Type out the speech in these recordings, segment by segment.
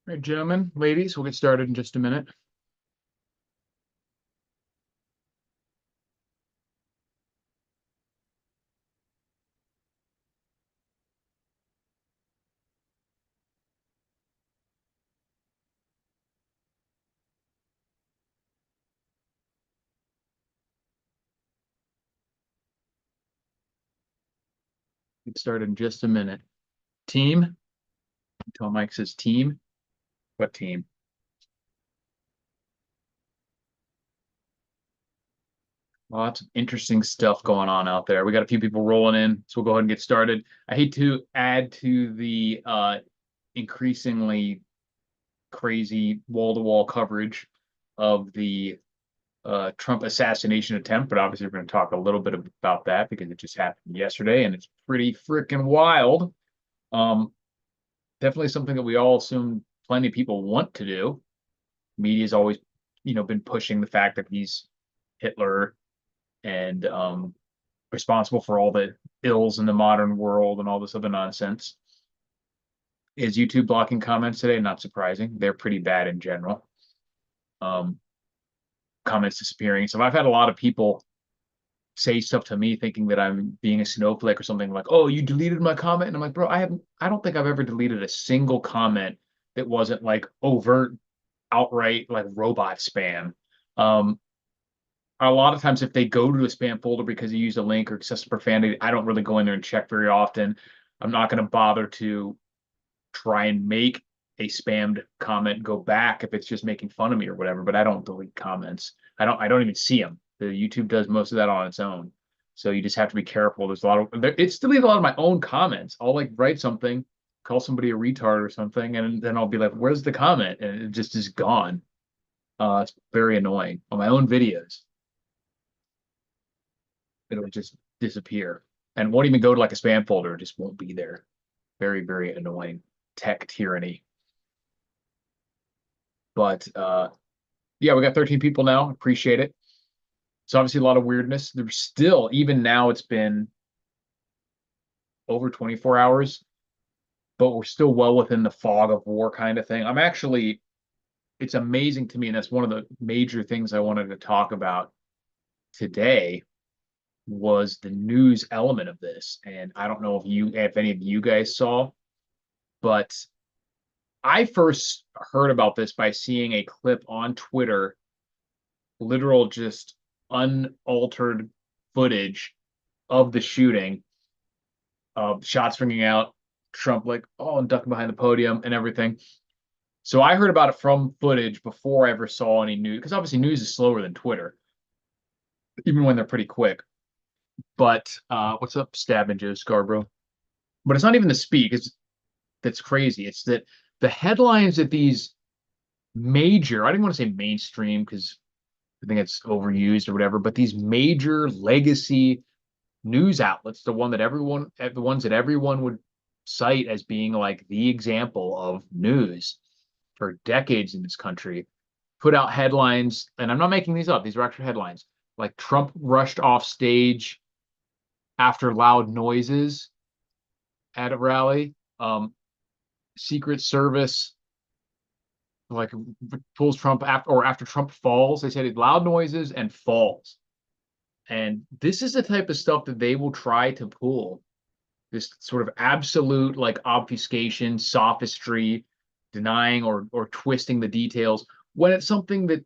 All right, gentlemen, ladies, we'll get started in just a minute. Get started in just a minute. Team, until Mike says team. What team? Lots of interesting stuff going on out there. We got a few people rolling in, so we'll go ahead and get started. I hate to add to the increasingly crazy wall-to-wall coverage of the Trump assassination attempt, but obviously we're going to talk a little bit about that because it just happened yesterday and it's pretty freaking wild. Um, Definitely something that we all assume plenty of people want to do. Media's always, been pushing the fact that he's Hitler and responsible for all the ills in the modern world and all this other nonsense. Is YouTube blocking comments today? Not surprising. They're pretty bad in general. Um, Comments disappearing. So I've had a lot of people say stuff to me thinking that I'm being a snowflake or something like, "Oh, you deleted my comment," and I'm like, "Bro, I don't think I've ever deleted a single comment that wasn't like overt, outright like robot spam." Um, a lot of times, if they go to a spam folder because you use a link or excessive profanity, I don't really go in there and check very often. I'm not going to bother to try and make a spammed comment go back if it's just making fun of me or whatever. But I don't delete comments. I don't even see them. The YouTube does most of that on its own. So you just have to be careful. There's a lot of it's deleted a lot of my own comments. I'll like write something, call somebody a retard or something, and then I'll be like, "Where's the comment?" And it just is gone. It's very annoying on my own videos. It'll just disappear and won't even go to like a spam folder. It just won't be there. Very, very annoying tech tyranny. But yeah, we got 13 people now. Appreciate it. It's obviously a lot of weirdness. There's still, even now, it's been over 24 hours, but we're still well within the fog of war kind of thing. It's amazing to me, and that's one of the major things I wanted to talk about today was the news element of this. And I don't know if any of you guys saw, but I first heard about this by seeing a clip on Twitter, literal just unaltered footage of the shooting, shots ringing out, Trump like, oh, and ducking behind the podium and everything. So I heard about it from footage before I ever saw any news, because obviously news is slower than Twitter, even when they're pretty quick. But what's up, Stab and Joe Scarborough? But it's not even the speed, because that's crazy. It's that the headlines that these major, I didn't want to say mainstream because I think it's overused or whatever, but these major legacy news outlets, the ones that everyone would cite as being like the example of news for decades in this country, put out headlines, and I'm not making these up, these are actual headlines, like Trump rushed off stage after loud noises at a rally. Secret Service like pulls Trump after Trump falls. They said it loud noises and falls. And this is the type of stuff that they will try to pull. This sort of absolute like obfuscation, sophistry, denying or twisting the details when it's something that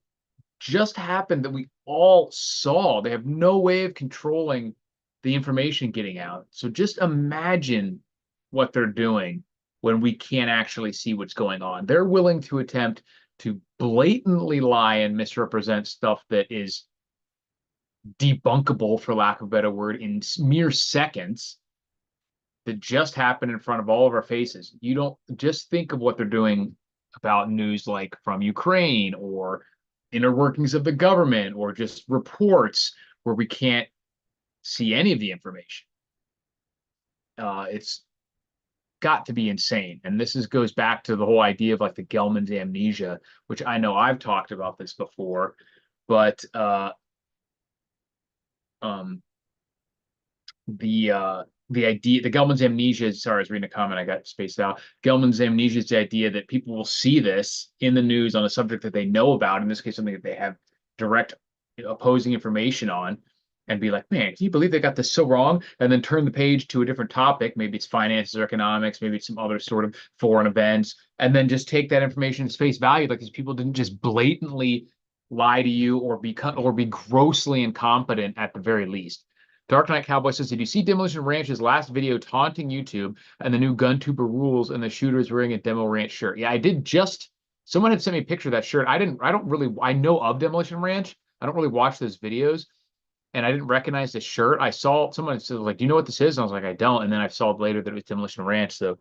just happened that we all saw. They have no way of controlling the information getting out. So just imagine what they're doing when we can't actually see what's going on. They're willing to attempt to blatantly lie and misrepresent stuff that is debunkable, for lack of a better word, in mere seconds that just happened in front of all of our faces. You don't just think of what they're doing about news like from Ukraine or inner workings of the government or just reports where we can't see any of the information. It's got to be insane. And goes back to the whole idea of like the Gelman's amnesia, which I know I've talked about this before, but um, the the idea, the Gelman's amnesia, sorry, I was reading a comment, I got spaced out. Gelman's amnesia is the idea that people will see this in the news on a subject that they know about, in this case, something that they have direct opposing information on, and be like, man, can you believe they got this so wrong? And then turn the page to a different topic. Maybe it's finances or economics, maybe it's some other sort of foreign events, and then just take that information as face value. Like these people didn't just blatantly lie to you or be grossly incompetent at the very least. Dark Knight Cowboy says, did you see Demolition Ranch's last video taunting YouTube and the new GunTuber rules and the shooter's wearing a Demo Ranch shirt? Yeah, I did just, someone had sent me a picture of that shirt. I know of Demolition Ranch. I don't really watch those videos, and I didn't recognize the shirt. I saw someone said, like, do you know what this is? And I was like, I don't. And then I saw later that it was Demolition Ranch. So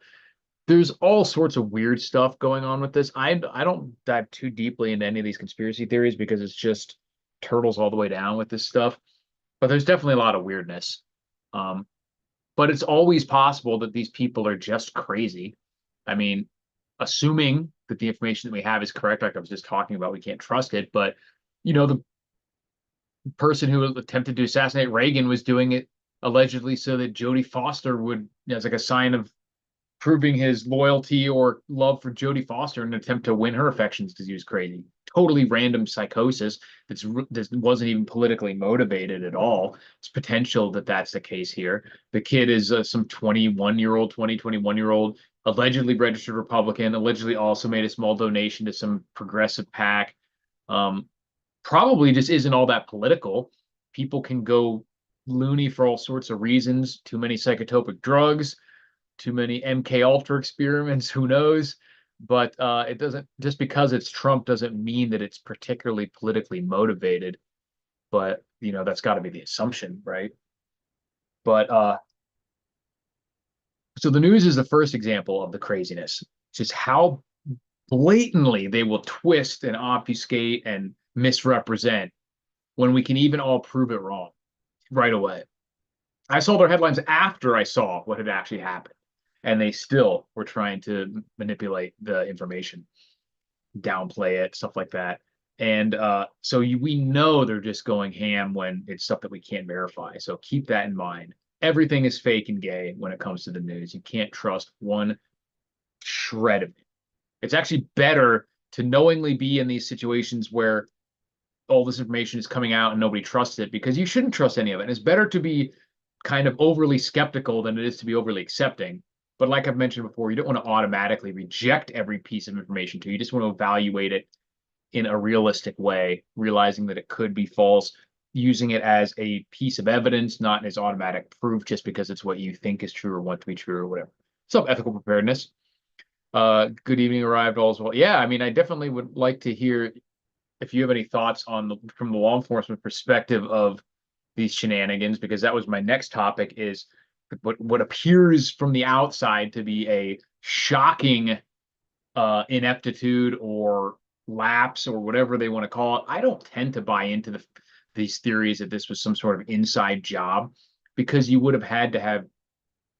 there's all sorts of weird stuff going on with this. I don't dive too deeply into any of these conspiracy theories because it's just turtles all the way down with this stuff. But there's definitely a lot of weirdness. Um, but it's always possible that these people are just crazy. I mean, assuming that the information that we have is correct, like I was just talking about, we can't trust it. But the person who attempted to assassinate Reagan was doing it allegedly so that Jodie Foster would, as like a sign of proving his loyalty or love for Jodie Foster in an attempt to win her affections because he was crazy. Totally random psychosis that wasn't even politically motivated at all. It's potential that that's the case here. The kid is some 21-year-old, 21-year-old, allegedly registered Republican, allegedly also made a small donation to some progressive PAC. Probably just isn't all that political. People can go loony for all sorts of reasons. Too many psychotropic drugs, too many MK Ultra experiments, who knows? But it doesn't, just because it's Trump doesn't mean that it's particularly politically motivated. But that's got to be the assumption, right? But so the news is the first example of the craziness, just how blatantly they will twist and obfuscate and misrepresent when we can even all prove it wrong right away. I saw their headlines after I saw what had actually happened, and they still were trying to manipulate the information, downplay it, stuff like that. And so we know they're just going ham when it's stuff that we can't verify. So keep that in mind. Everything is fake and gay when it comes to the news. You can't trust one shred of it. It's actually better to knowingly be in these situations where all this information is coming out and nobody trusts it, because you shouldn't trust any of it. And it's better to be kind of overly skeptical than it is to be overly accepting. But like I've mentioned before, you don't want to automatically reject every piece of information too. You just want to evaluate it in a realistic way, realizing that it could be false, using it as a piece of evidence, not as automatic proof just because it's what you think is true or want to be true or whatever. So ethical preparedness. Good evening, arrived all as well. Yeah, I mean, I definitely would like to hear if you have any thoughts from the law enforcement perspective of these shenanigans, because that was my next topic, is what appears from the outside to be a shocking ineptitude or lapse or whatever they want to call it. I don't tend to buy into these theories that this was some sort of inside job, because you would have had to have,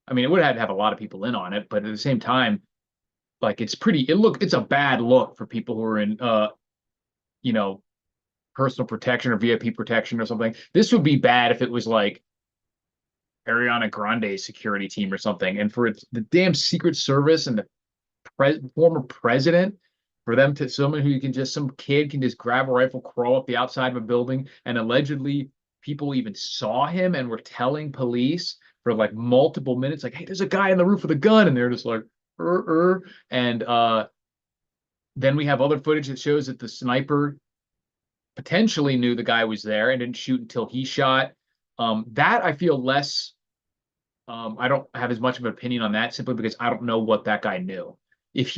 I mean, it would have had to have a lot of people in on it, but at the same time, like it's a bad look for people who are in you know, personal protection or VIP protection or something. This would be bad if it was like Ariana Grande's security team or something. And for the damn Secret Service and the former president, for them to, someone who can just, some kid can just grab a rifle, crawl up the outside of a building, and allegedly people even saw him and were telling police for like multiple minutes, like, hey, there's a guy on the roof with a gun. And they're just like, and then we have other footage that shows that the sniper potentially knew the guy was there and didn't shoot until he shot. That I feel less. I don't have as much of an opinion on that, simply because I don't know what that guy knew.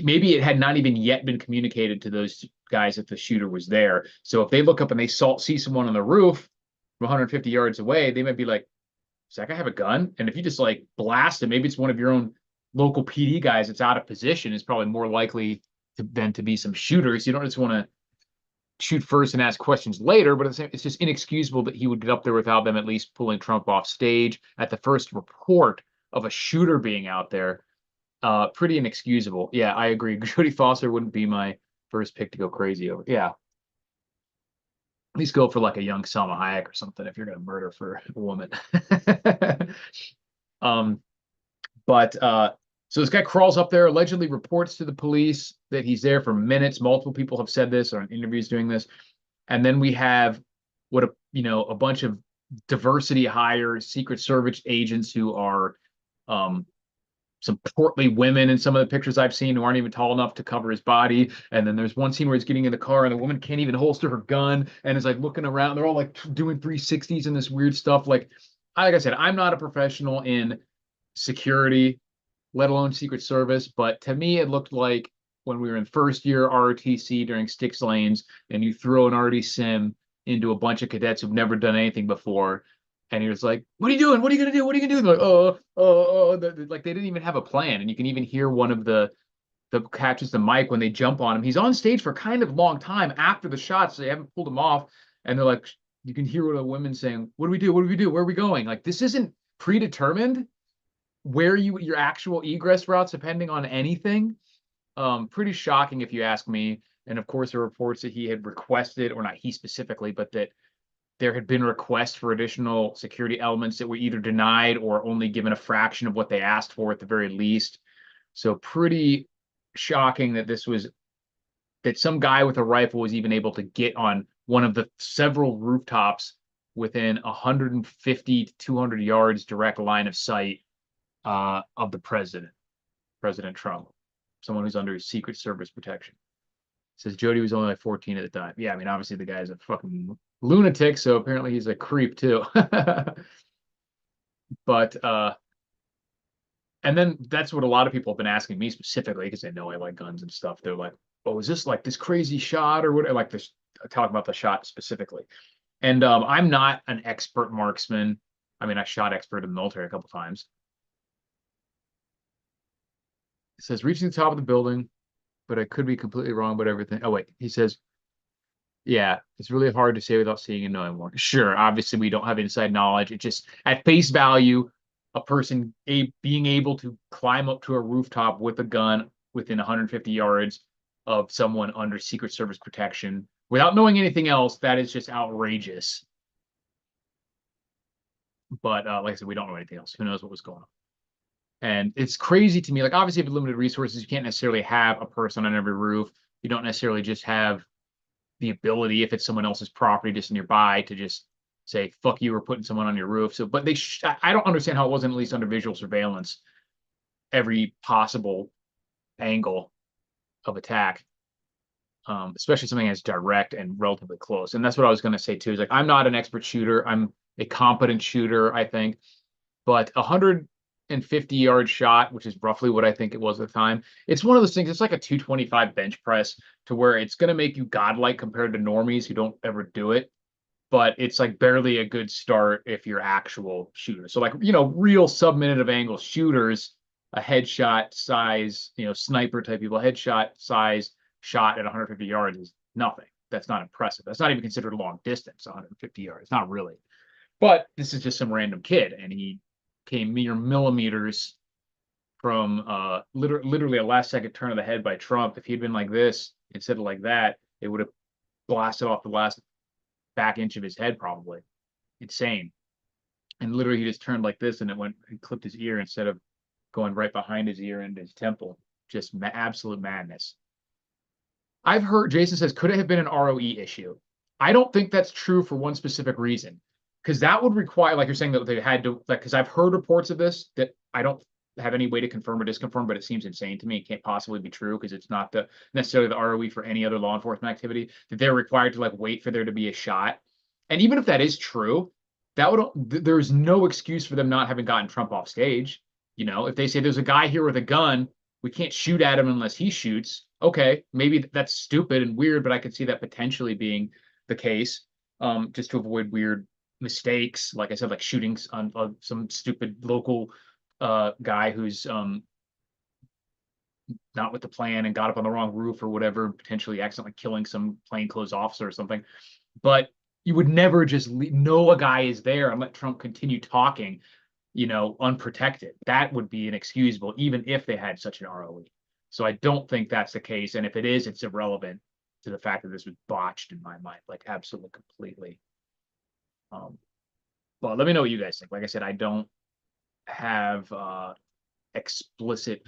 Maybe it had not even yet been communicated to those guys that the shooter was there. So if they look up and they see someone on the roof from 150 yards away, they might be like, "Does that guy have a gun?" And if you just like blast him, maybe it's one of your own local PD guys that's out of position. Is probably more likely than to be some shooters. You don't just want to shoot first and ask questions later, but it's just inexcusable that he would get up there without them at least pulling Trump off stage at the first report of a shooter being out there. Pretty inexcusable. Yeah, I agree. Jodie Foster wouldn't be my first pick to go crazy over. Yeah, at least go for like a young Salma Hayek or something if you're going to murder for a woman. But so this guy crawls up there, allegedly reports to the police that he's there for minutes. Multiple people have said this or in interviews doing this. And then we have what a bunch of diversity hire Secret Service agents who are um, some portly women in some of the pictures I've seen who aren't even tall enough to cover his body. And then there's one scene where he's getting in the car and the woman can't even holster her gun and is like looking around. They're all like doing 360s and this weird stuff. Like I said, I'm not a professional in security, let alone Secret Service, but to me it looked like when we were in first year ROTC during Sticks Lanes and you throw an RD sim into a bunch of cadets who've never done anything before, and you're just like, "What are you doing? What are you gonna do? What are you gonna do?" They're like, like they didn't even have a plan, and you can even hear one of the catches the mic when they jump on him. He's on stage for kind of long time after the shots, so they haven't pulled him off, and they're like, you can hear one of the women saying, "What do we do? What do we do? Where are we going?" Like this isn't predetermined where your actual egress routes depending on anything. Pretty shocking if you ask me. And of course, there are reports that he had requested, or not he specifically, but that there had been requests for additional security elements that were either denied or only given a fraction of what they asked for at the very least. So pretty shocking that that some guy with a rifle was even able to get on one of the several rooftops within 150 to 200 yards direct line of sight of the President Trump, someone who's under Secret Service protection. Says Jody was only like 14 at the time. Yeah, I mean, obviously the guy's a fucking lunatic, so apparently he's a creep too. But and then that's what a lot of people have been asking me specifically because they know I like guns and stuff. They're like, "Oh, is this like this crazy shot or what?" Like this, talk about the shot specifically. And I'm not an expert marksman. I mean, I shot expert in the military a couple times. It says reaching the top of the building, but I could be completely wrong about everything. Oh wait, he says, yeah, it's really hard to say without seeing and knowing more. Sure, obviously we don't have inside knowledge. It just at face value, a person being able to climb up to a rooftop with a gun within 150 yards of someone under Secret Service protection without knowing anything else, that is just outrageous. But like I said, we don't know anything else. Who knows what was going on? And it's crazy to me. Like obviously, with limited resources, you can't necessarily have a person on every roof. You don't necessarily just have the ability, if it's someone else's property just nearby, to just say "fuck you" or putting someone on your roof. So, but I don't understand how it wasn't at least under visual surveillance every possible angle of attack, especially something that's direct and relatively close. And that's what I was going to say too. Is like I'm not an expert shooter. I'm a competent shooter, I think, but 150-yard shot, which is roughly what I think it was at the time. It's one of those things. It's like a 225 bench press to where it's going to make you godlike compared to normies who don't ever do it. But it's like barely a good start if you're actual shooter. So like, real sub-minute of angle shooters, a headshot size, sniper type people, headshot size shot at 150 yards is nothing. That's not impressive. That's not even considered long distance, 150 yards. Not really. But this is just some random kid, and he came mere millimeters from literally a last second turn of the head by Trump. If he'd been like this instead of like that, it would have blasted off the last back inch of his head, probably. Insane. And literally, he just turned like this, and it clipped his ear instead of going right behind his ear into his temple. Just absolute madness. I've heard Jason says, could it have been an ROE issue? I don't think that's true for one specific reason, because that would require, like you're saying, that they had to, like, because I've heard reports of this that I don't have any way to confirm or disconfirm, but it seems insane to me. It can't possibly be true because it's not necessarily the ROE for any other law enforcement activity that they're required to like wait for there to be a shot. And even if that is true, there's no excuse for them not having gotten Trump off stage. If they say there's a guy here with a gun, we can't shoot at him unless he shoots. Okay, maybe that's stupid and weird, but I could see that potentially being the case, just to avoid weird mistakes. Like I said, like shootings on some stupid local guy who's not with the plan and got up on the wrong roof or whatever, potentially accidentally killing some plainclothes officer or something. But you would never just know a guy is there and let Trump continue talking, unprotected. That would be inexcusable, even if they had such an ROE. So I don't think that's the case. And if it is, it's irrelevant to the fact that this was botched in my mind, like absolutely completely. Well, let me know what you guys think. Like I said, I don't have explicit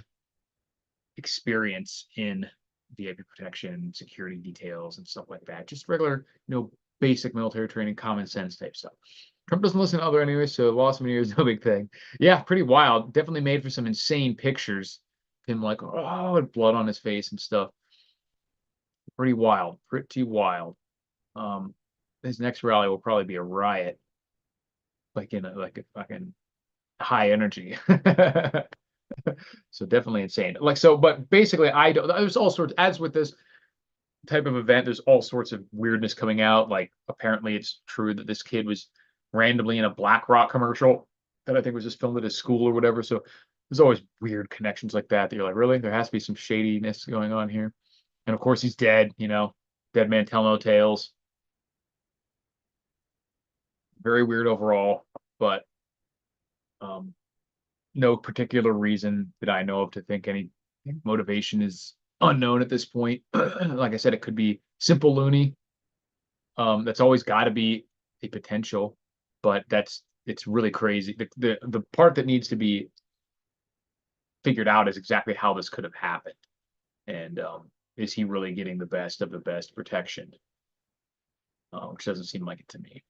experience in VIP protection, security details, and stuff like that. Just regular, basic military training, common sense type stuff. Trump doesn't listen to other anyway, so the loss of an ear is no big thing. Yeah, pretty wild. Definitely made for some insane pictures. Him like, oh, with blood on his face and stuff. Pretty wild. Pretty wild. Um, his next rally will probably be a riot, like in a fucking high energy. So definitely insane. Like so, but basically, I don't. There's all sorts. As with this type of event, there's all sorts of weirdness coming out. Like apparently, it's true that this kid was randomly in a BlackRock commercial that I think was just filmed at his school or whatever. So there's always weird connections like that. That you're like, really? There has to be some shadiness going on here. And of course, he's dead. Dead man tell no tales. Very weird overall, but um, no particular reason that I know of to think any motivation is unknown at this point. Like I said, it could be simple loony. That's always got to be a potential, but it's really crazy. The part that needs to be figured out is exactly how this could have happened, and is he really getting the best of the best protection? Which doesn't seem like it to me.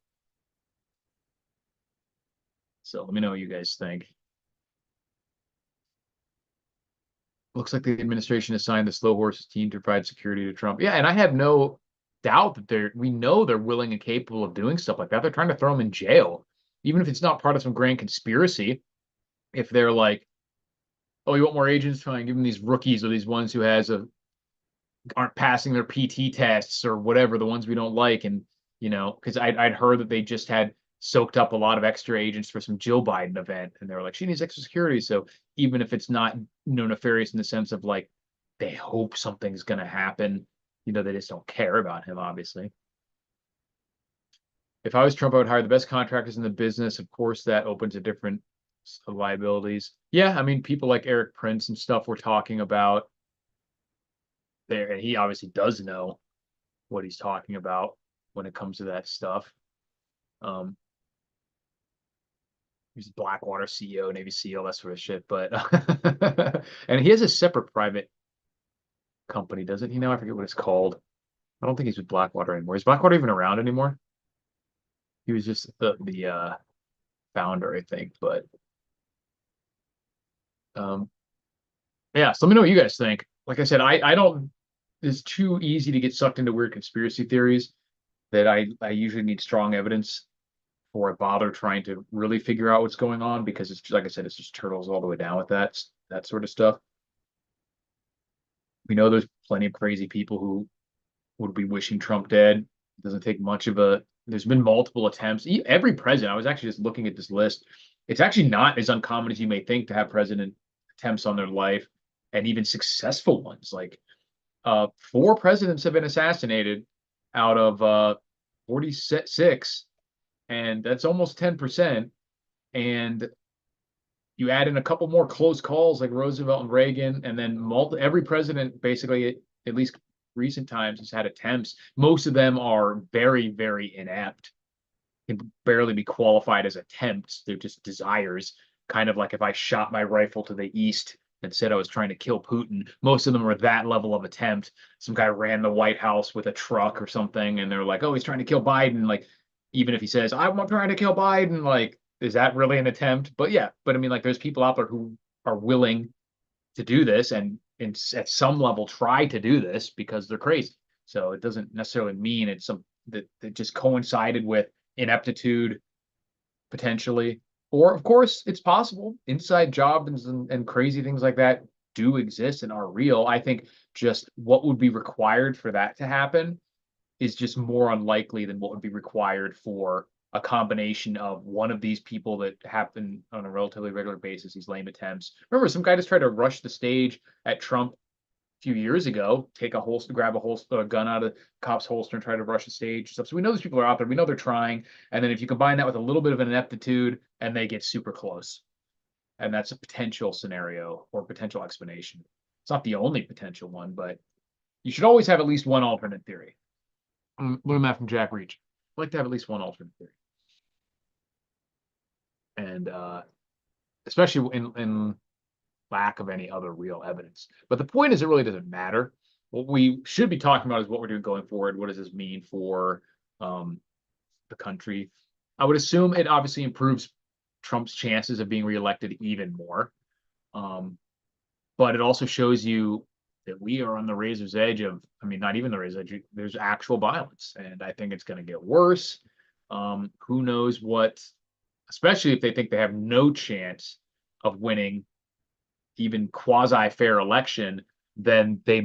So let me know what you guys think. Looks like the administration assigned the slow horses team to provide security to Trump. Yeah, and I have no doubt that we know they're willing and capable of doing stuff like that. They're trying to throw him in jail, even if it's not part of some grand conspiracy. If they're like, oh, you want more agents? Fine, give them these rookies or these ones who aren't passing their PT tests or whatever, the ones we don't like. And because I'd heard that they just had soaked up a lot of extra agents for some Jill Biden event, and they were like, she needs extra security. So even if it's not nefarious in the sense of like they hope something's gonna happen, they just don't care about him, obviously. If I was Trump, I would hire the best contractors in the business. Of course, that opens to different liabilities. Yeah, I mean, people like Eric Prince and stuff we're talking about there, and he obviously does know what he's talking about when it comes to that stuff. Um, he's Blackwater CEO, Navy SEAL, that sort of shit. But and he has a separate private company, doesn't he? Now I forget what it's called. I don't think he's with Blackwater anymore. Is Blackwater even around anymore? He was just the founder, I think. But um, yeah, so let me know what you guys think. Like I said, I don't. It's too easy to get sucked into weird conspiracy theories that I usually need strong evidence before I bother trying to really figure out what's going on, because it's just, like I said, it's just turtles all the way down with that sort of stuff. We know there's plenty of crazy people who would be wishing Trump dead. It doesn't take much of a. There's been multiple attempts. Every president. I was actually just looking at this list. It's actually not as uncommon as you may think to have president attempts on their life, and even successful ones. Like 4 presidents have been assassinated out of 46, and that's almost 10%. And you add in a couple more close calls like Roosevelt and Reagan, and then every president basically, at least recent times, has had attempts. Most of them are very, very inept, can barely be qualified as attempts. They're just desires. Kind of like if I shot my rifle to the east and said I was trying to kill Putin. Most of them are that level of attempt. Some guy ran the White House with a truck or something, and they're like, "Oh, he's trying to kill Biden." Like, even if he says, "I'm trying to kill Biden," like, is that really an attempt? But yeah, but I mean, like, there's people out there who are willing to do this and at some level try to do this because they're crazy. So it doesn't necessarily mean it's some that just coincided with ineptitude potentially. Or of course, it's possible inside jobs and crazy things like that do exist and are real. I think just what would be required for that to happen is just more unlikely than what would be required for a combination of one of these people that happen on a relatively regular basis, these lame attempts. Remember, some guy just tried to rush the stage at Trump a few years ago, take a holster, grab a gun out of the cop's holster and try to rush the stage stuff. So we know these people are out there. We know they're trying. And then if you combine that with a little bit of an ineptitude, and they get super close. And that's a potential scenario or potential explanation. It's not the only potential one, but you should always have at least one alternate theory. Learn that from Jack Reach. I like to have at least one alternate theory. And especially in lack of any other real evidence. But the point is, it really doesn't matter. What we should be talking about is what we're doing going forward. What does this mean for um, the country? I would assume it obviously improves Trump's chances of being reelected even more. Um, but it also shows you that we are on the razor's edge of, I mean, not even the razor's edge, there's actual violence. And I think it's going to get worse. Who knows what, especially if they think they have no chance of winning even quasi fair election, then they,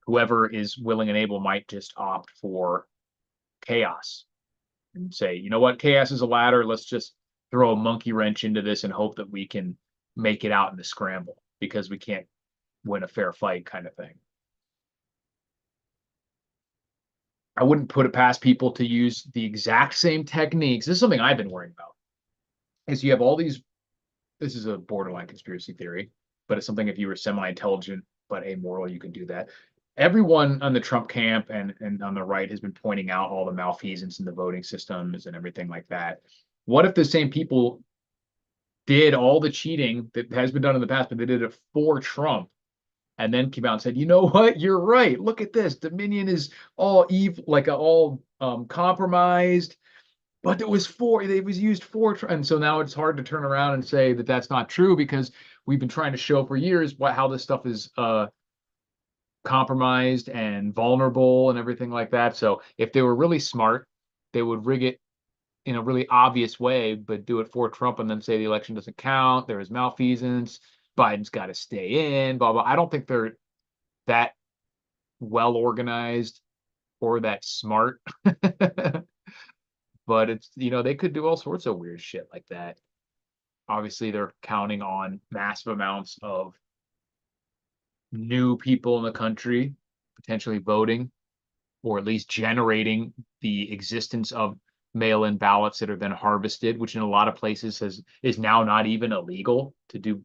whoever is willing and able might just opt for chaos and say, you know what, chaos is a ladder. Let's just throw a monkey wrench into this and hope that we can make it out in the scramble because we can't win a fair fight kind of thing. I wouldn't put it past people to use the exact same techniques. This is something I've been worrying about. Is you have all these, this is a borderline conspiracy theory, but it's something if you were semi-intelligent but amoral, you can do that. Everyone on the Trump camp and on the right has been pointing out all the malfeasance in the voting systems and everything like that. What if the same people did all the cheating that has been done in the past, but they did it for Trump and then came out and said, you know what, you're right. Look at this. Dominion is all evil, like all compromised, but it was used for, and so now it's hard to turn around and say that that's not true because we've been trying to show for years how this stuff is compromised and vulnerable and everything like that. So if they were really smart, they would rig it in a really obvious way, but do it for Trump and then say the election doesn't count. There is malfeasance. Biden's got to stay in, blah, blah. I don't think they're that well organized or that smart. But it's, they could do all sorts of weird shit like that. Obviously, they're counting on massive amounts of new people in the country potentially voting, or at least generating the existence of mail-in ballots that are then harvested, which in a lot of places is now not even illegal to do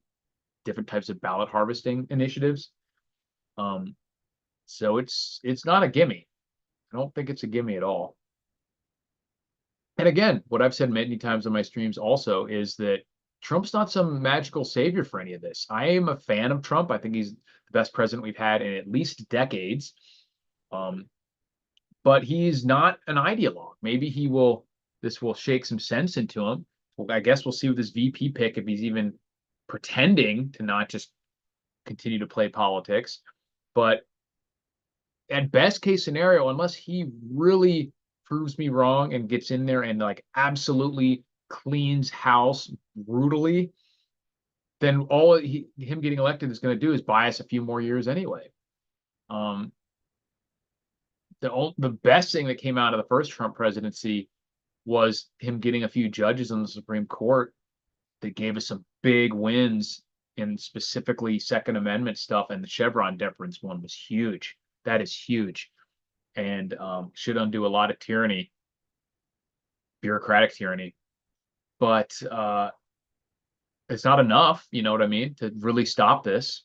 different types of ballot harvesting initiatives. So it's not a gimme. I don't think it's a gimme at all. And again, what I've said many times on my streams also is that Trump's not some magical savior for any of this. I am a fan of Trump. I think he's the best president we've had in at least decades. But he's not an ideologue. Maybe this will shake some sense into him. Well, I guess we'll see with this VP pick if he's even pretending to not just continue to play politics. But at best case scenario, unless he really proves me wrong and gets in there and like absolutely cleans house brutally, then him getting elected is going to do is buy us a few more years anyway. The best thing that came out of the first Trump presidency was him getting a few judges on the Supreme Court that gave us some big wins in specifically Second Amendment stuff, and the Chevron deference one was huge. That is huge, and should undo a lot of tyranny, bureaucratic tyranny. But it's not enough, you know what I mean, to really stop this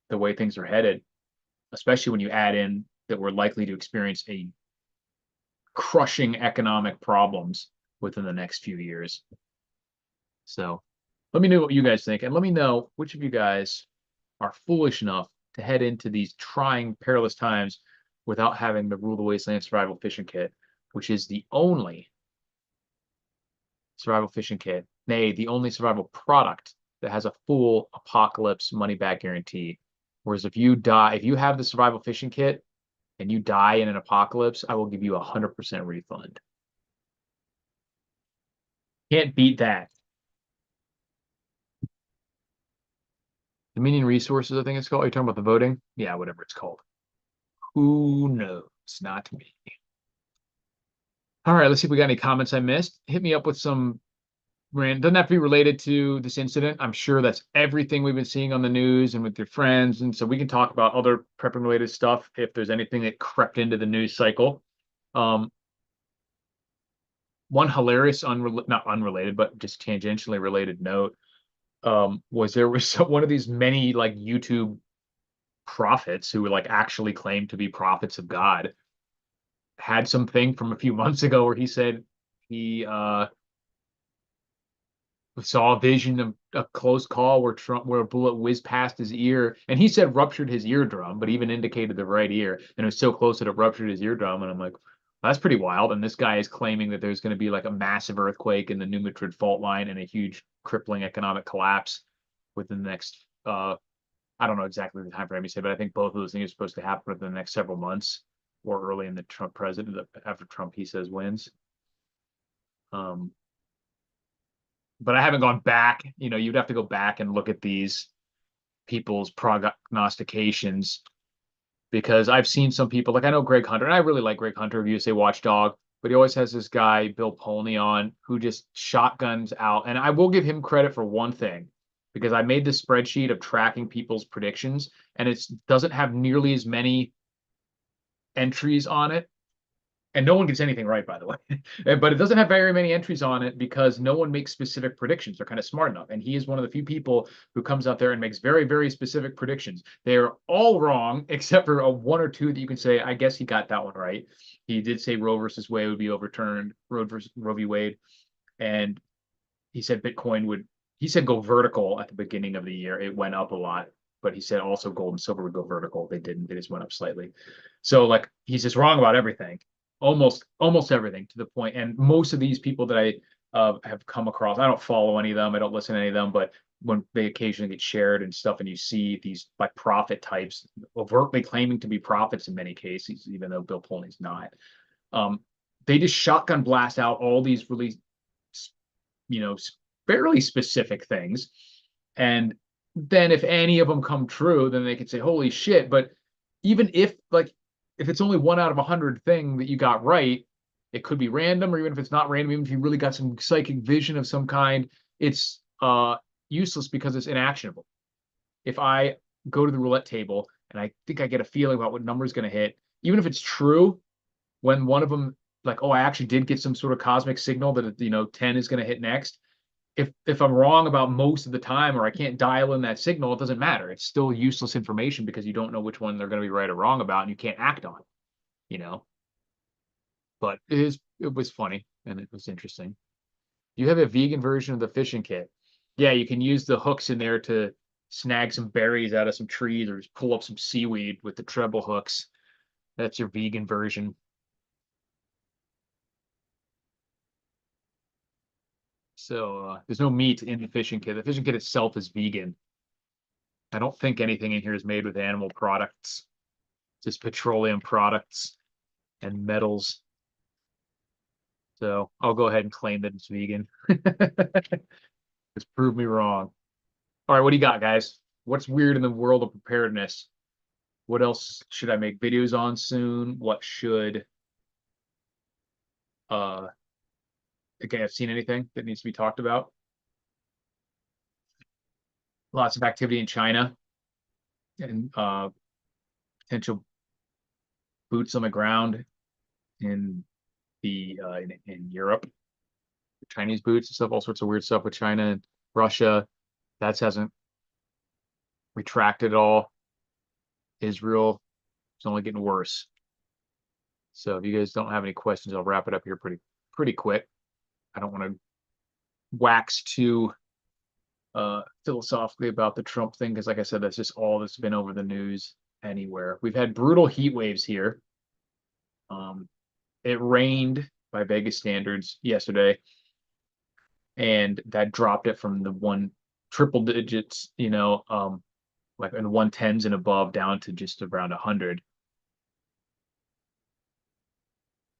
the way things are headed, especially when you add in that we're likely to experience a crushing economic problems within the next few years. So let me know what you guys think, and let me know which of you guys are foolish enough to head into these trying, perilous times without having the Rule the Wasteland survival fishing kit, which is the only survival fishing kit, nay, the only survival product that has a full apocalypse money back guarantee. Whereas if you have the survival fishing kit and you die in an apocalypse, I will give you 100% refund. Can't beat that. Dominion Resources, I think it's called. Are you talking about the voting? Yeah, whatever it's called. Who knows? Not me. All right, let's see if we got any comments I missed. Hit me up with some doesn't have to be related to this incident. I'm sure that's everything we've been seeing on the news and with your friends. And so we can talk about other prepping related stuff if there's anything that crept into the news cycle. One hilarious, not unrelated, but just tangentially related note was there was one of these many like YouTube prophets who were like actually claimed to be prophets of God had something from a few months ago where he said he saw a vision of a close call where a bullet whizzed past his ear, and he said ruptured his eardrum, but even indicated the right ear, and it was so close that it ruptured his eardrum. And I'm like, that's pretty wild. And this guy is claiming that there's going to be like a massive earthquake in the New Madrid fault line and a huge crippling economic collapse within the next I don't know exactly the time frame he said, but I think both of those things are supposed to happen within the next several months or early in the Trump president after Trump, he says, wins. Um, but I haven't gone back. You know, you'd have to go back and look at these people's prognostications because I've seen some people like I know Greg Hunter, and I really like Greg Hunter of USA Watchdog, but he always has this guy Bill Polney on who just shotguns out. And I will give him credit for one thing because I made this spreadsheet of tracking people's predictions, and it doesn't have nearly as many entries on it. And no one gets anything right, by the way. But it doesn't have very many entries on it because no one makes specific predictions. They're kind of smart enough. And he is one of the few people who comes out there and makes very, very specific predictions. They're all wrong, except for one or two that you can say, I guess he got that one right. He did say Roe versus Wade would be overturned, Roe v. Wade. And he said Bitcoin would, he said go vertical at the beginning of the year. It went up a lot. But he said also gold and silver would go vertical. They didn't. They just went up slightly. So like he's just wrong about everything, almost everything to the point. And most of these people that I have come across, I don't follow any of them. I don't listen to any of them. But when they occasionally get shared and stuff, and you see these like prophet types overtly claiming to be prophets in many cases, even though Bill Polney's not, um, they just shotgun blast out all these really, you know, fairly specific things. And then if any of them come true, then they could say, holy shit. But even if it's only 1 out of 100 thing that you got right, it could be random, or even if it's not random, even if you really got some psychic vision of some kind, it's useless because it's inactionable. If I go to the roulette table and I think I get a feeling about what number is going to hit, even if it's true, when one of them, like, oh, I actually did get some sort of cosmic signal that, 10 is going to hit next, if I'm wrong about most of the time or I can't dial in that signal, it doesn't matter. It's still useless information because you don't know which one they're going to be right or wrong about, and you can't act on it, you know. But it was funny and it was interesting. You have a vegan version of the fishing kit. Yeah, you can use the hooks in there to snag some berries out of some trees or just pull up some seaweed with the treble hooks. That's your vegan version. So there's no meat in the fishing kit. The fishing kit itself is vegan. I don't think anything in here is made with animal products, just petroleum products and metals. So I'll go ahead and claim that it's vegan. Just prove me wrong. All right, what do you got, guys? What's weird in the world of preparedness? What else should I make videos on soon? What should uh okay, I've seen anything that needs to be talked about? Lots of activity in China and potential boots on the ground in in Europe, Chinese boots and stuff, all sorts of weird stuff with China and Russia. That hasn't retracted at all. Israel is only getting worse. So if you guys don't have any questions, I'll wrap it up here pretty quick. I don't want to wax too philosophically about the Trump thing because, like I said, that's just all that's been over the news anywhere. We've had brutal heat waves here. It rained by Vegas standards yesterday, and that dropped it from the one triple digits, like in 110s and above down to just around 100.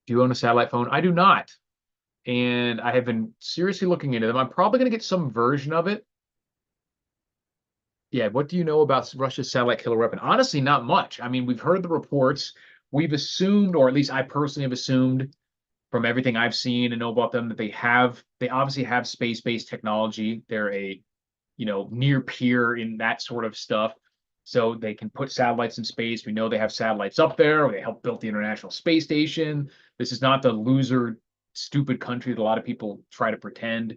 Do you own a satellite phone? I do not. And I have been seriously looking into them. I'm probably going to get some version of it. Yeah, what do you know about Russia's satellite killer weapon? Honestly, not much. I mean, we've heard the reports. We've assumed, or at least I personally have assumed from everything I've seen and know about them, that they obviously have space-based technology. They're a, near peer in that sort of stuff. So they can put satellites in space. We know they have satellites up there. They helped build the International Space Station. This is not the loser, stupid country that a lot of people try to pretend.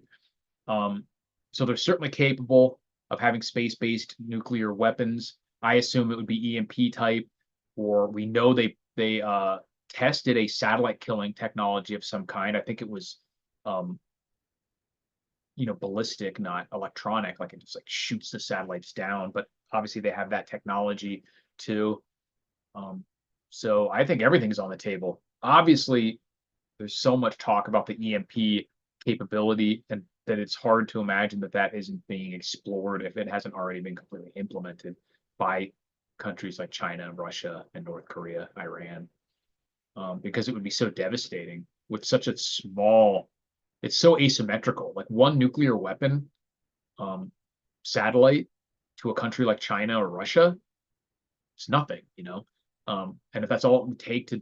Um, so they're certainly capable of having space-based nuclear weapons. I assume it would be EMP type, or we know they tested a satellite killing technology of some kind. I think it was ballistic, not electronic, like it just like shoots the satellites down. But obviously they have that technology too. Um, so I think everything's on the table. Obviously, there's so much talk about the EMP capability, and that it's hard to imagine that that isn't being explored if it hasn't already been completely implemented by countries like China, Russia, and North Korea, Iran, because it would be so devastating with such a small. It's so asymmetrical. Like one nuclear weapon um, satellite to a country like China or Russia, it's nothing. And if that's all it would take to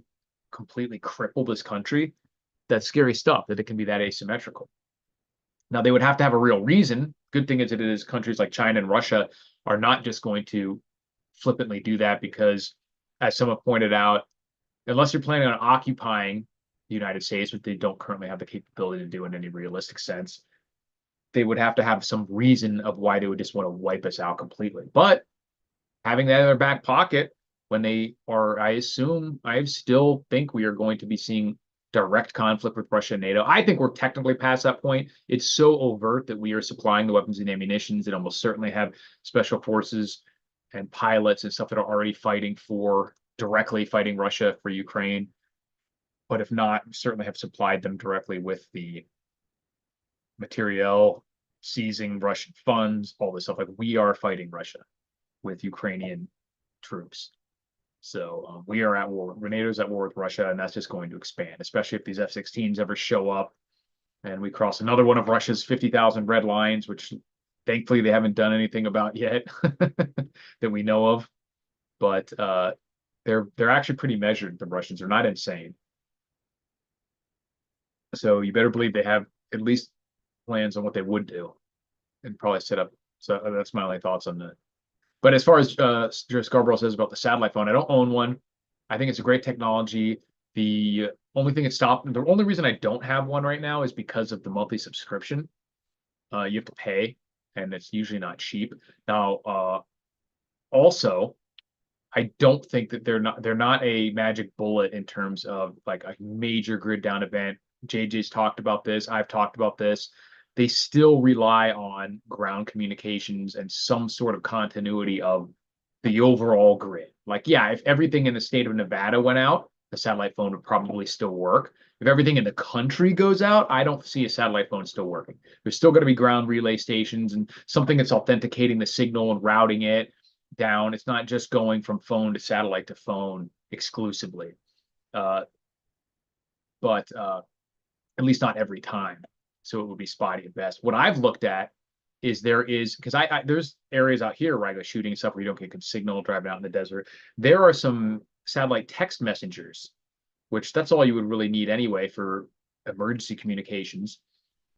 completely cripple this country, that's scary stuff that it can be that asymmetrical. Now, they would have to have a real reason. Good thing is that it is countries like China and Russia are not just going to flippantly do that because, as someone pointed out, unless you're planning on occupying the United States, which they don't currently have the capability to do in any realistic sense, they would have to have some reason of why they would just want to wipe us out completely. But having that in their back pocket when they are, I still think we are going to be seeing direct conflict with Russia and NATO. I think we're technically past that point. It's so overt that we are supplying the weapons and ammunitions that almost certainly have special forces and pilots and stuff that are already directly fighting Russia for Ukraine. But if not, certainly have supplied them directly with the materiel, seizing Russian funds, all this stuff. Like we are fighting Russia with Ukrainian troops. So we are at war. NATO's at war with Russia, and that's just going to expand, especially if these F-16s ever show up and we cross another one of Russia's 50,000 red lines, which thankfully they haven't done anything about yet that we know of. But they're actually pretty measured. The Russians are not insane. So you better believe they have at least plans on what they would do and probably set up. So that's my only thoughts on that. But as far as Joe Scarborough says about the satellite phone, I don't own one. I think it's a great technology. The the only reason I don't have one right now is because of the monthly subscription. You have to pay, and it's usually not cheap. Now, also, I don't think that they're not a magic bullet in terms of like a major grid down event. JJ's talked about this. I've talked about this. They still rely on ground communications and some sort of continuity of the overall grid. Like, yeah, if everything in the state of Nevada went out, the satellite phone would probably still work. If everything in the country goes out, I don't see a satellite phone still working. There's still going to be ground relay stations and something that's authenticating the signal and routing it down. It's not just going from phone to satellite to phone exclusively, but at least not every time. So it would be spotty at best. What I've looked at is because there's areas out here where I go shooting and stuff where you don't get good signal driving out in the desert. There are some satellite text messengers, which that's all you would really need anyway for emergency communications.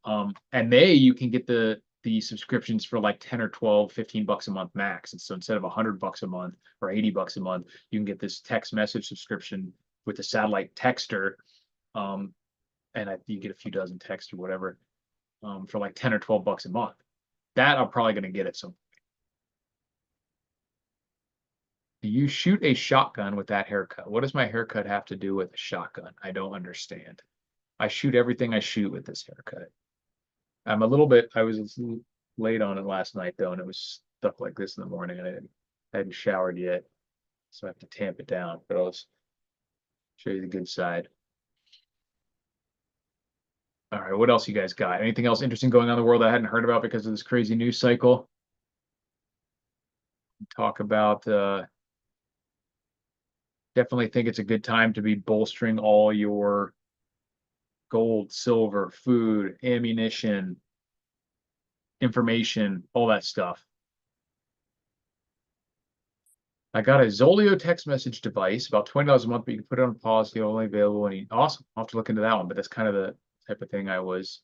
And you can get the subscriptions for like 10 or 12, $15 a month max. And so instead of $100 a month or $80 a month, you can get this text message subscription with the satellite texter. And you get a few dozen texts or whatever for like 10 or $12 a month. That I'm probably going to get at some point. Do you shoot a shotgun with that haircut? What does my haircut have to do with a shotgun? I don't understand. I shoot everything I shoot with this haircut. I was late on it last night though, and it was stuck like this in the morning, and I hadn't showered yet, so I have to tamp it down. But I'll show you the good side. All right, what else you guys got? Anything else interesting going on in the world I hadn't heard about because of this crazy news cycle? Talk about definitely think it's a good time to be bolstering all your gold, silver, food, ammunition, information, all that stuff. I got a Zolio text message device, about $20 a month, but you can put it on policy, only available when awesome. I'll have to look into that one, but that's kind of the type of thing I was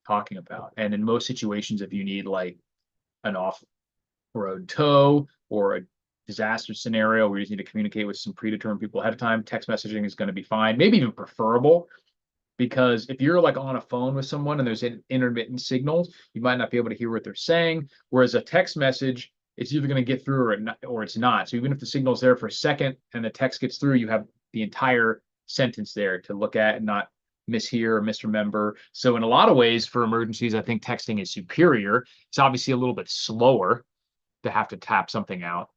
talking about. And in most situations, if you need like an off-road tow or a disaster scenario where you just need to communicate with some predetermined people ahead of time, text messaging is going to be fine, maybe even preferable. Because if you're like on a phone with someone and there's intermittent signals, you might not be able to hear what they're saying. Whereas a text message, it's either going to get through or it's not. So even if the signal's there for a second and the text gets through, you have the entire sentence there to look at and not mishear or misremember. So in a lot of ways for emergencies, I think texting is superior. It's obviously a little bit slower to have to type something out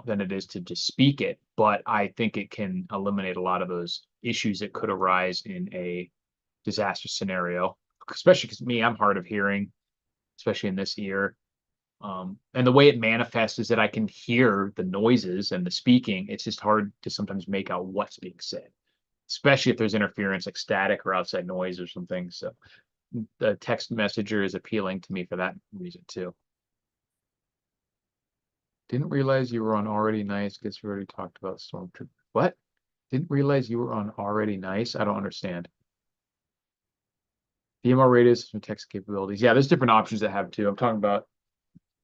than it is to just speak it. But I think it can eliminate a lot of those issues that could arise in a disaster scenario, especially because me, I'm hard of hearing, especially in this ear. And the way it manifests is that I can hear the noises and the speaking. It's just hard to sometimes make out what's being said, especially if there's interference like static or outside noise or something. So the text messenger is appealing to me for that reason too. Didn't realize you were on Already Nice. Guess we already talked about Stormtrooper. What? Didn't realize you were on Already Nice. I don't understand. DMR radius and text capabilities. Yeah, there's different options that have too. I'm talking about,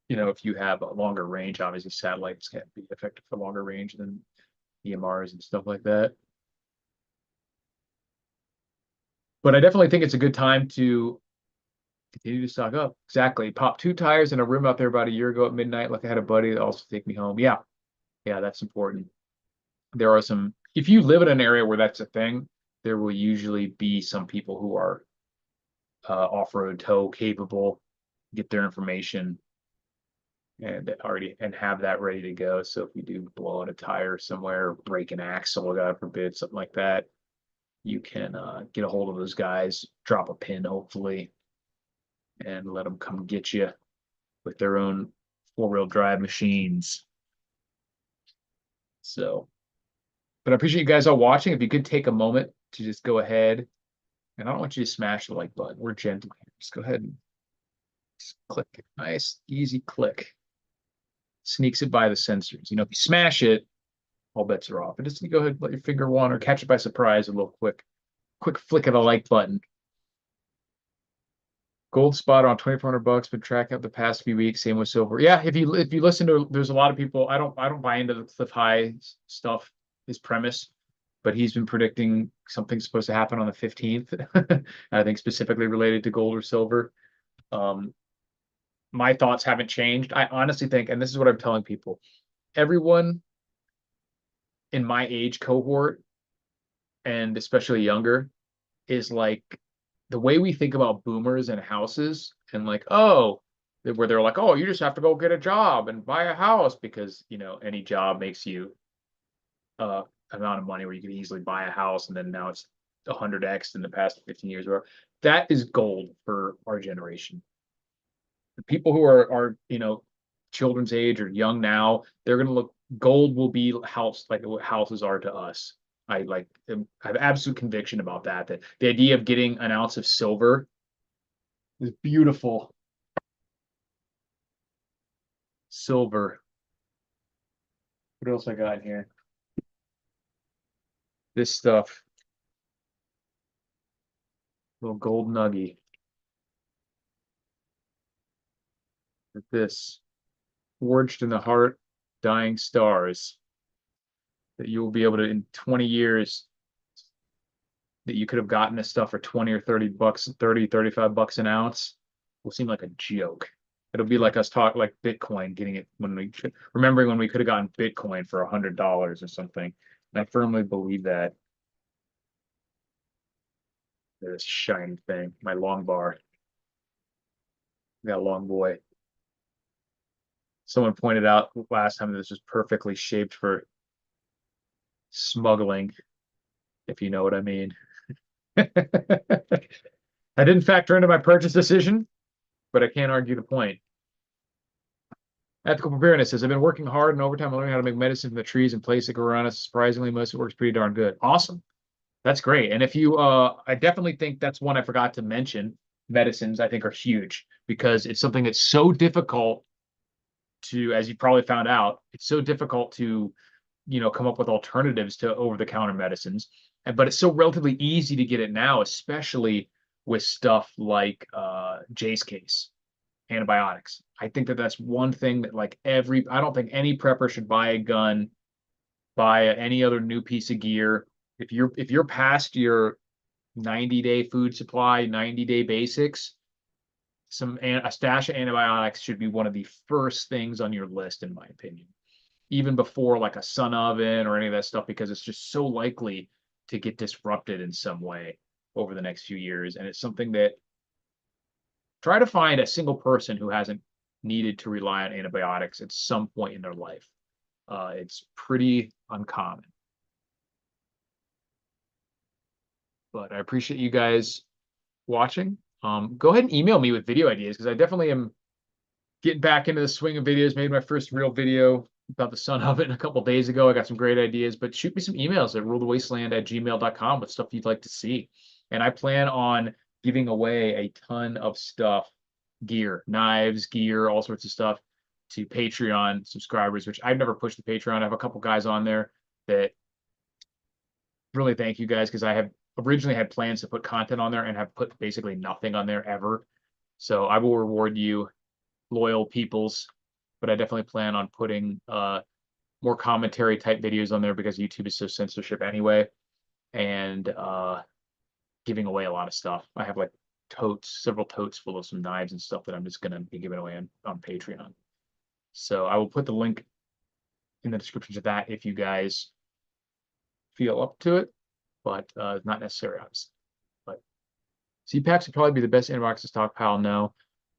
if you have a longer range, obviously satellites can be effective for longer range than EMRs and stuff like that. But I definitely think it's a good time to continue to stock up. Exactly. Pop 2 tires in a room out there about a year ago at midnight. Like I had a buddy that also take me home. Yeah. Yeah, that's important. There are if you live in an area where that's a thing, there will usually be some people who are off-road tow capable, get their information and have that ready to go. So if you do blow out a tire somewhere, break an axle, God forbid, something like that, you can get a hold of those guys, drop a pin, hopefully, and let them come get you with their own four-wheel drive machines. So, but I appreciate you guys all watching. If you could take a moment to just go ahead, and I don't want you to smash the like button. We're gentle here. Just go ahead and just click. Nice, easy click. Sneaks it by the sensors. If you smash it, all bets are off. But just go ahead and let your finger wander, catch it by surprise, a little quick flick of the like button. Gold spot on $2,400. Been tracking up the past few weeks. Same with silver. Yeah, if you listen to, there's a lot of people. I don't buy into the Cliff High stuff, his premise, but he's been predicting something's supposed to happen on the 15th. I think specifically related to gold or silver. My thoughts haven't changed. I honestly think, and this is what I'm telling people, everyone in my age cohort, and especially younger, is like the way we think about boomers and houses and like, oh, where they're like, oh, you just have to go get a job and buy a house because, any job makes you amount of money where you can easily buy a house. And then now it's 100x in the past 15 years. That is gold for our generation. The people who are children's age or young now, they're going to look, gold will be house like what houses are to us. I have absolute conviction about that the idea of getting an ounce of silver is beautiful. Silver. What else I got in here? This stuff. Little gold nugget. This. Forged in the heart, dying stars. That you will be able to, in 20 years, that you could have gotten this stuff for 20 or 30 bucks, 30, 35 bucks an ounce will seem like a joke. It'll be like us talk like Bitcoin, getting it remembering when we could have gotten Bitcoin for $100 or something. And I firmly believe that. This shiny thing, my long bar. Got a long boy. Someone pointed out last time that this was perfectly shaped for smuggling, if you know what I mean. I didn't factor into my purchase decision, but I can't argue the point. Ethical preparedness says, I've been working hard and overtime learning how to make medicine from the trees and plants that grow around us. Surprisingly, most of it works pretty darn good. Awesome. That's great. And if you, I definitely think that's one I forgot to mention. Medicines, I think, are huge because it's something that's so difficult to, as you probably found out, it's so difficult to, come up with alternatives to over-the-counter medicines. But it's so relatively easy to get it now, especially with stuff like Jay's case, antibiotics. I think that that's one thing that I don't think any prepper should buy a gun, buy any other new piece of gear. If you're past your 90-day food supply, 90-day basics, a stash of antibiotics should be one of the first things on your list, in my opinion. Even before like a sun oven or any of that stuff, because it's just so likely to get disrupted in some way. over the next few years. And it's something that try to find a single person who hasn't needed to rely on antibiotics at some point in their life. It's pretty uncommon. But I appreciate you guys watching. Go ahead and email me with video ideas because I definitely am getting back into the swing of videos. Made my first real video about the sun oven a couple days ago. I got some great ideas, but shoot me some emails at rulethewasteland@gmail.com with stuff you'd like to see. And I plan on giving away a ton of stuff, gear, knives, gear, all sorts of stuff to Patreon subscribers, which I've never pushed the Patreon. I have a couple guys on there that really thank you guys because I have originally had plans to put content on there and have put basically nothing on there ever. So I will reward you, loyal peoples, but I definitely plan on putting more commentary type videos on there because YouTube is so censorship anyway, and giving away a lot of stuff. I have like totes, several totes full of some knives and stuff that I'm just gonna be giving away on Patreon. So I will put the link in the description to that if you guys feel up to it, but not necessary, obviously. But Z-Packs would probably be the best antibiotics to stockpile. No,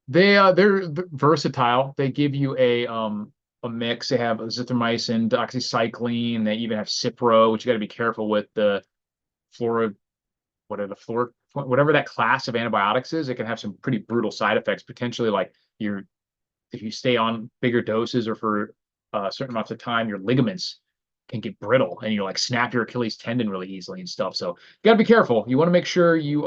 they're versatile. They give you a mix. They have azithromycin, doxycycline. They even have Cipro, which you got to be careful with the flora, whatever that class of antibiotics is. It can have some pretty brutal side effects, potentially like if you stay on bigger doses or for certain amounts of time, your ligaments can get brittle and you like snap your Achilles tendon really easily and stuff. So you got to be careful. You want to make sure you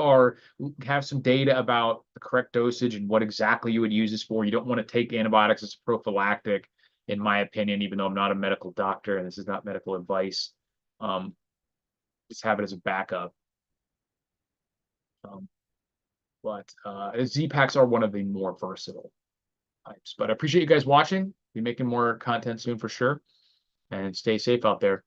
have some data about the correct dosage and what exactly you would use this for. You don't want to take antibiotics as prophylactic, in my opinion, even though I'm not a medical doctor and this is not medical advice. Just have it as a backup. But Z-Packs are one of the more versatile types. But I appreciate you guys watching. Be making more content soon for sure. And stay safe out there.